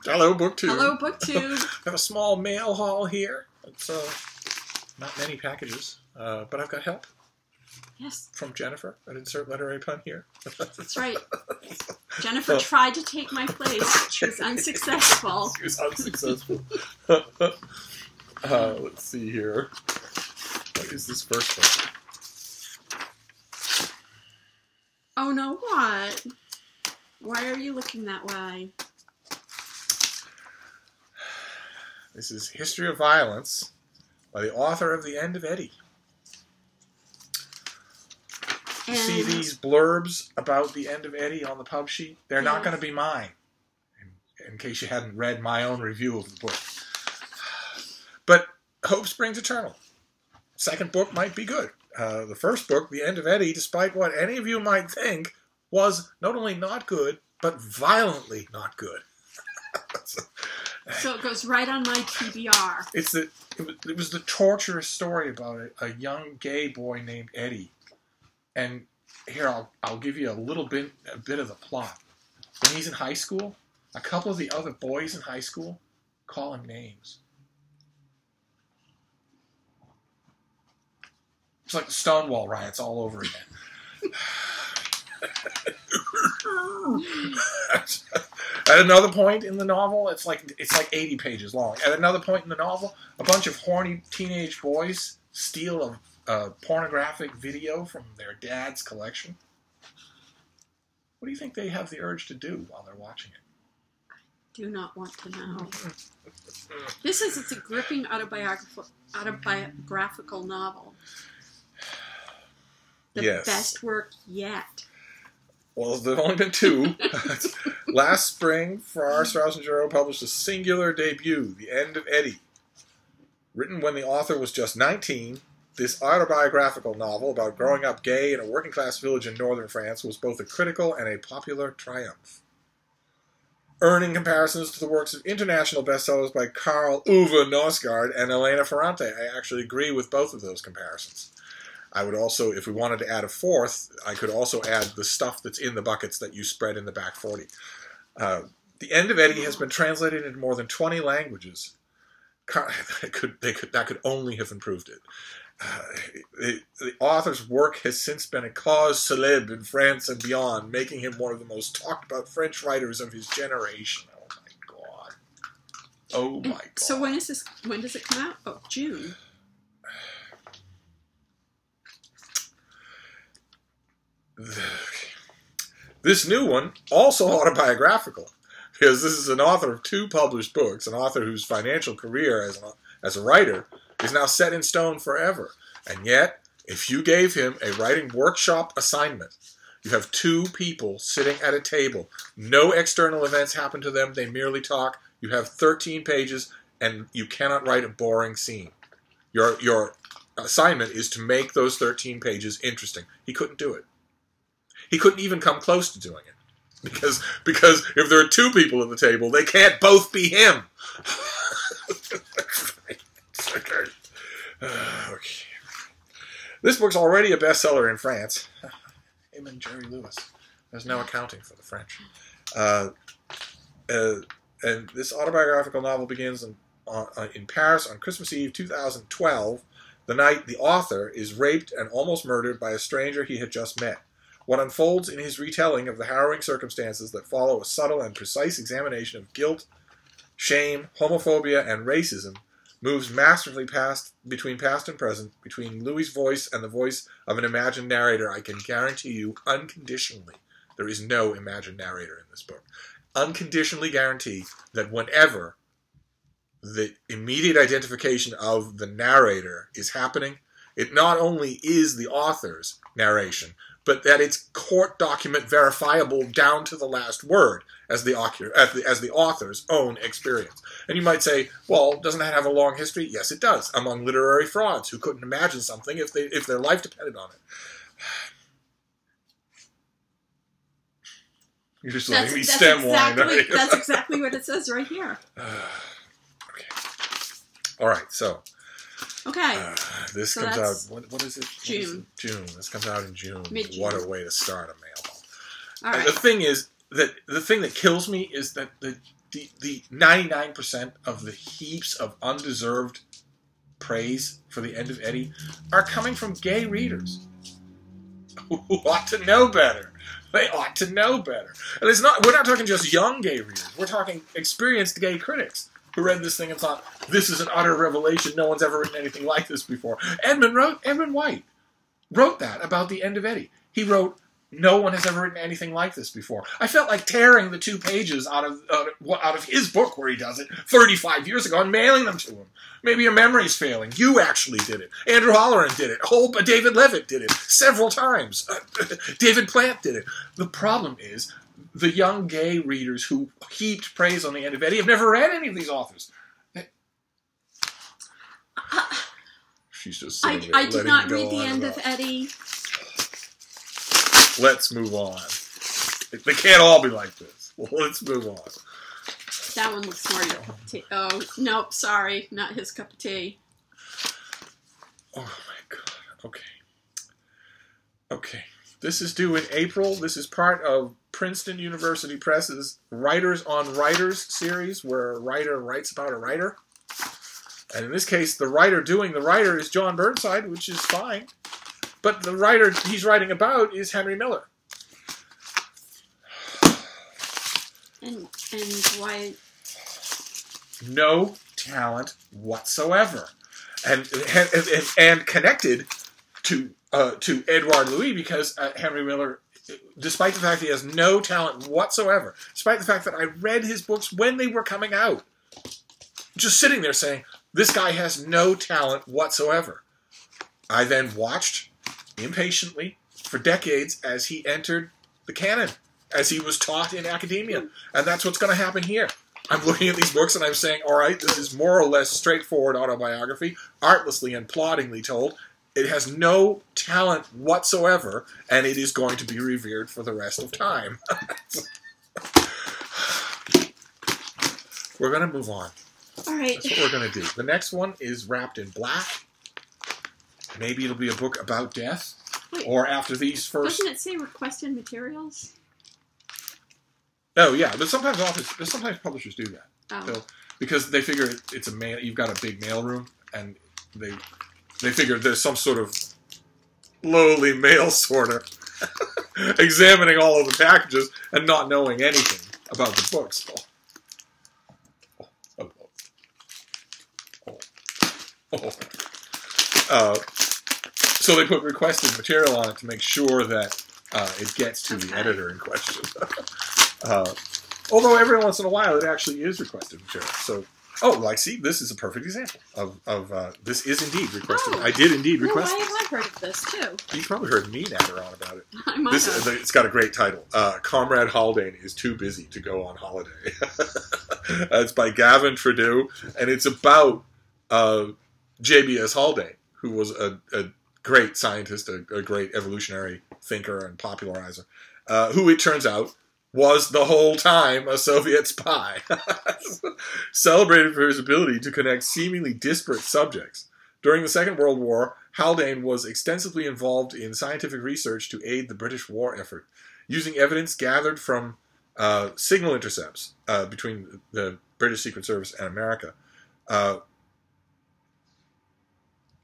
Hello, BookTube. Hello, BookTube. I have a small mail haul here. It's not many packages, but I've got help. Yes. From Jennifer. I'd insert literary pun here. That's right. Jennifer tried to take my place. She was unsuccessful. She was unsuccessful. Let's see here. What is this first one? Oh, no, what? Why are you looking that way? This is History of Violence by the author of The End of Eddy. You see these blurbs about The End of Eddy on the pub sheet? They're not going to be mine, in case you hadn't read my own review of the book. But hope springs eternal. Second book might be good. The first book, The End of Eddy, despite what any of you might think, was not only not good, but violently not good. So it goes right on my TBR. It was the torturous story about a young gay boy named Eddie. And here, I'll give you a bit of the plot. When he's in high school, a couple of the other boys in high school call him names. It's like the Stonewall riots all over again. At another point in the novel, it's like 80 pages long. At another point in the novel, a bunch of horny teenage boys steal a pornographic video from their dad's collection. What do you think they have the urge to do while they're watching it? Do not want to know. It's a gripping autobiographical novel. The best work yet. Well, there have only been two. Last spring, Farrar, Straus and Giroux published a singular debut, The End of Eddy. Written when the author was just 19, this autobiographical novel about growing up gay in a working-class village in northern France was both a critical and a popular triumph. Earning comparisons to the works of international bestsellers by Karl Uwe Nosgaard and Elena Ferrante. I actually agree with both of those comparisons. I would also, if we wanted to add a fourth, I could also add the stuff that's in the buckets that you spread in the back 40. The End of Eddy has been translated into more than 20 languages. That could only have improved it. The author's work has since been a cause célèbre in France and beyond, making him one of the most talked about French writers of his generation. Oh my God. Oh my God. So when does it come out? Oh, June. This new one, also autobiographical, because this is an author of 2 published books, an author whose financial career as a writer is now set in stone forever. And yet, if you gave him a writing workshop assignment, you have 2 people sitting at a table. No external events happen to them. They merely talk. You have 13 pages, and you cannot write a boring scene. Your assignment is to make those 13 pages interesting. He couldn't do it. He couldn't even come close to doing it. Because if there are 2 people at the table, they can't both be him. Okay. This book's already a bestseller in France. Him and Jerry Lewis. There's no accounting for the French. And this autobiographical novel begins in Paris on Christmas Eve 2012, the night the author is raped and almost murdered by a stranger he had just met. What unfolds in his retelling of the harrowing circumstances that follow a subtle and precise examination of guilt, shame, homophobia, and racism moves masterfully between past and present, between Louis' voice and the voice of an imagined narrator. I can guarantee you, unconditionally, there is no imagined narrator in this book. Unconditionally guarantee that whenever the immediate identification of the narrator is happening, it not only is the author's narration, but that it's court document verifiable down to the last word as the author's own experience. And you might say, well, doesn't that have a long history? Yes, it does, among literary frauds who couldn't imagine something if their life depended on it. You're just letting me stem wine. That's exactly what it says right here. Okay. All right, so... Okay. This comes out, what is it? June. June. This comes out in June. Mid-June. What a way to start a mail haul. All right. The thing is, the thing that kills me is that the the 99% of the heaps of undeserved praise for The End of Eddy are coming from gay readers who ought to know better. They ought to know better. And we're not talking just young gay readers. We're talking experienced gay critics who read this thing and thought, this is an utter revelation. No one's ever written anything like this before. Edmund White wrote that about The End of Eddy. He wrote, no one has ever written anything like this before. I felt like tearing the 2 pages out of his book where he does it 35 years ago and mailing them to him. Maybe your memory's failing. You actually did it. Andrew Holleran did it. David Levitt did it several times. David Plant did it. The problem is the young gay readers who heaped praise on The End of Eddy have never read any of these authors. She's just sitting there. I did not read The End of Eddy. Let's move on. They can't all be like this. Well, let's move on. That one looks more your cup of tea. Oh, nope, sorry. Not his cup of tea. Oh, my God. Okay. Okay. This is due in April. This is part of Princeton University Press's Writers on Writers series, where a writer writes about a writer. And in this case, the writer doing the writer is John Burnside, which is fine. But the writer he's writing about is Henry Miller. And why? No talent whatsoever, and connected to Edouard Louis because Henry Miller, despite the fact he has no talent whatsoever, despite the fact that I read his books when they were coming out, just sitting there saying, this guy has no talent whatsoever. I then watched impatiently for decades as he entered the canon, as he was taught in academia. And that's what's going to happen here. I'm looking at these books and I'm saying, all right, this is more or less straightforward autobiography, artlessly and ploddingly told. It has no talent whatsoever, and it is going to be revered for the rest of time. We're going to move on. All right. That's what we're going to do. The next one is Wrapped in Black. Maybe it'll be a book about death. Wait, or after these first... Doesn't it say requested materials? Oh, yeah. But sometimes publishers do that. Oh. So, because they figure it's a mail... You've got a big mail room, and they figure there's some sort of lowly mail sorter examining all of the packages and not knowing anything about the books. So they put requested material on it to make sure that it gets to the editor in question. Although every once in a while it actually is requested material. So, see, this is a perfect example of this is indeed requested. Oh. I did indeed request Well, I have heard of this, too. You probably heard me natter on about it. I might have. It's got a great title. Comrade Haldane is too busy to go on holiday. It's by Gavin Trudeau, and it's about JBS Haldane, who was a great scientist, a great evolutionary thinker and popularizer, who it turns out was the whole time a Soviet spy. Celebrated for his ability to connect seemingly disparate subjects. During the Second World War, Haldane was extensively involved in scientific research to aid the British war effort, using evidence gathered from signal intercepts between the British Secret Service and America,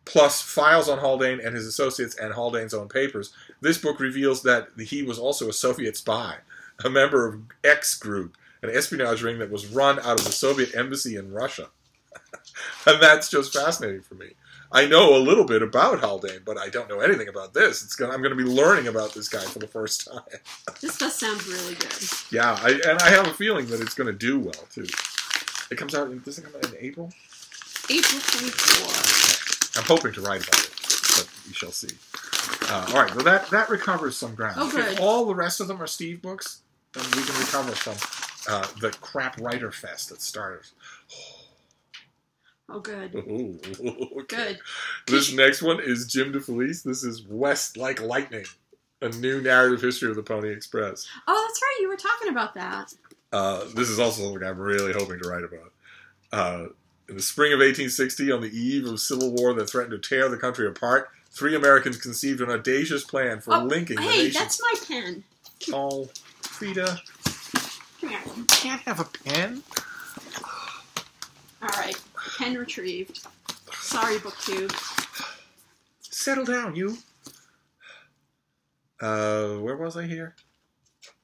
plus files on Haldane and his associates and Haldane's own papers. This book reveals that he was also a Soviet spy, a member of X Group, an espionage ring that was run out of the Soviet embassy in Russia. And that's just fascinating for me. I know a little bit about Haldane, but I don't know anything about this. I'm going to be learning about this guy for the first time. This does sound really good. Yeah, and I have a feeling that it's going to do well, too. It comes out, does it come out in April? April 24. I'm hoping to write about it, but we shall see. All right, well, that recovers some ground. Oh, good. If all the rest of them are Steve books, then we can recover from the crap writer fest that started. Oh, good. Ooh, okay. Good. This next one is Jim DeFelice. This is West Like Lightning, a new narrative history of the Pony Express. Oh, that's right. You were talking about that. This is also something I'm really hoping to write about. In the spring of 1860, on the eve of civil war that threatened to tear the country apart, 3 Americans conceived an audacious plan for linking the Hey, nation. that's my pen. Oh, Frida. Come here. You can't have a pen. All right. Pen retrieved. Sorry, BookTube. Settle down, you. Where was I here?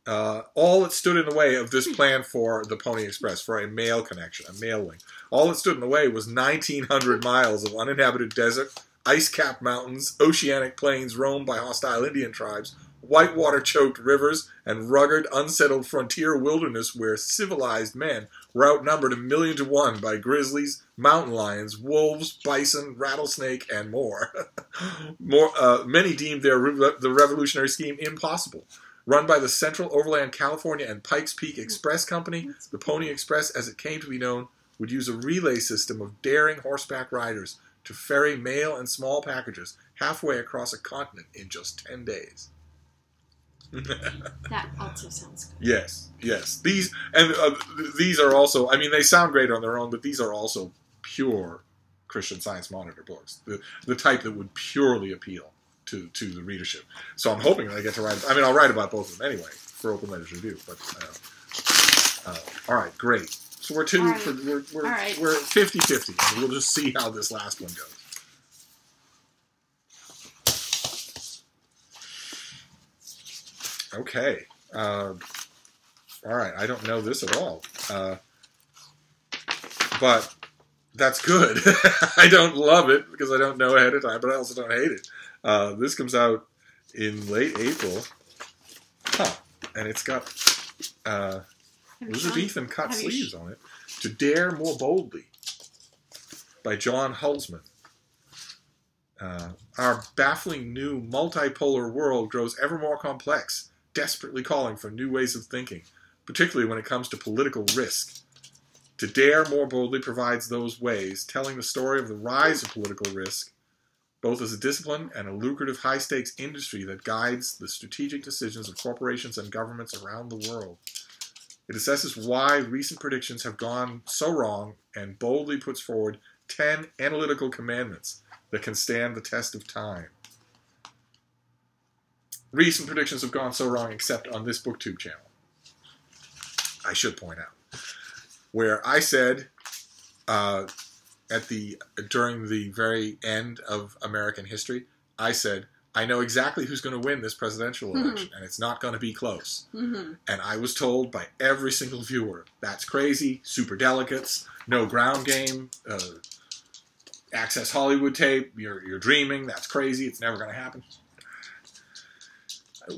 All that stood in the way of this plan for the Pony Express, for a mail connection, a mail link. All that stood in the way was 1,900 miles of uninhabited desert, ice-capped mountains, oceanic plains roamed by hostile Indian tribes, whitewater-choked rivers, and rugged, unsettled frontier wilderness where civilized men were outnumbered 1,000,000 to 1 by grizzlies, mountain lions, wolves, bison, rattlesnake, and more. Many deemed the revolutionary scheme impossible. Run by the Central Overland California and Pikes Peak Express Company, the Pony Express, as it came to be known, would use a relay system of daring horseback riders to ferry mail and small packages halfway across a continent in just 10 days. That also sounds good. Yes. These are also, I mean, they sound great on their own, but these are also pure Christian Science Monitor books. The type that would purely appeal to the readership. So I'm hoping that I get to write, I mean, I'll write about both of them anyway for Open Letters Review, but all right, great. So we're All right. we're 50-50, and we'll just see how this last one goes. Okay. All right, I don't know this at all. But that's good. I don't love it because I don't know ahead of time, but I also don't hate it. This comes out in late April. And it's got Elizabethan cut sleeves on it. To Dare More Boldly by John Hulsman. Our baffling new multipolar world grows ever more complex, desperately calling for new ways of thinking, particularly when it comes to political risk. To Dare More Boldly provides those ways, telling the story of the rise of political risk, both as a discipline and a lucrative high-stakes industry that guides the strategic decisions of corporations and governments around the world. It assesses why recent predictions have gone so wrong and boldly puts forward 10 analytical commandments that can stand the test of time. Recent predictions have gone so wrong except on this BookTube channel. I should point out. Where I said during the very end of American history, I said, I know exactly who's going to win this presidential election, and it's not going to be close. And I was told by every single viewer, that's crazy, super delegates, no ground game, Access Hollywood tape, you're dreaming, that's crazy, it's never going to happen.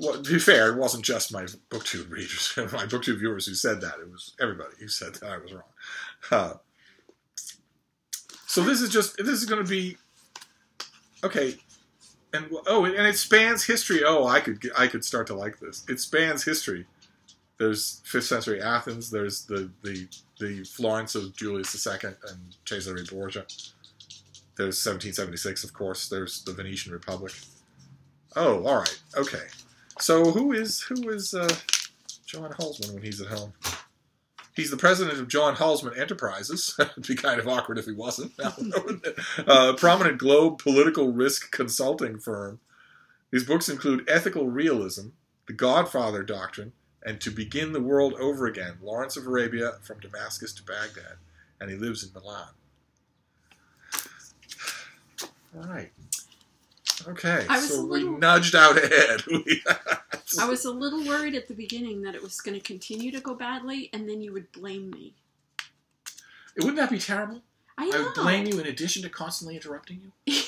Well, to be fair, it wasn't just my BookTube readers, my BookTube viewers who said that. It was everybody who said that I was wrong. So this is going to be okay, and it spans history. Oh, I could start to like this. It spans history. There's 5th century Athens. There's the Florence of Julius II and Cesare Borgia. There's 1776, of course. There's the Venetian Republic. Oh, all right, okay. So who is John Hulsman when he's at home? He's the president of John Hulsman Enterprises. It'd be kind of awkward if he wasn't. Prominent globe political risk consulting firm. His books include Ethical Realism, The Godfather Doctrine, and To Begin the World Over Again, Lawrence of Arabia from Damascus to Baghdad. And he lives in Milan. All right. Okay, so we nudged out ahead. I was a little worried at the beginning that it was going to continue to go badly, and then you would blame me. Wouldn't that be terrible? I know. I would blame you in addition to constantly interrupting you.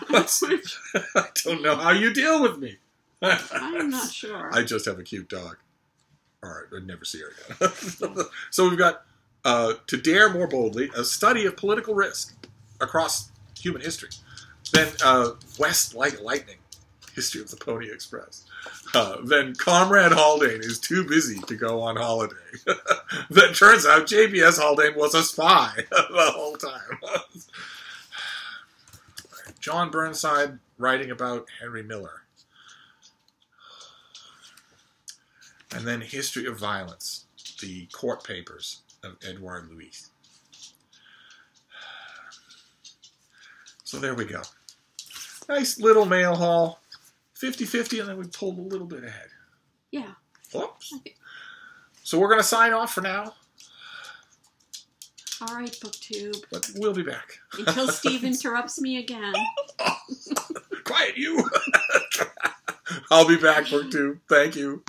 I don't know how you deal with me. I'm not sure. I just have a cute dog. All right, I'd never see her again. So we've got To Dare More Boldly, a study of political risk across human history. Then West Like Lightning, History of the Pony Express. Then Comrade Haldane is too busy to go on holiday. Then turns out JBS Haldane was a spy the whole time. John Burnside writing about Henry Miller. And then History of Violence, the court papers of Edouard Louis. So there we go. Nice little mail haul. 50-50, and then we pulled a little bit ahead. Yeah. Whoops. So we're going to sign off for now. All right, BookTube. But we'll be back. Until Steve interrupts me again. Quiet, you. I'll be back, BookTube. Thank you.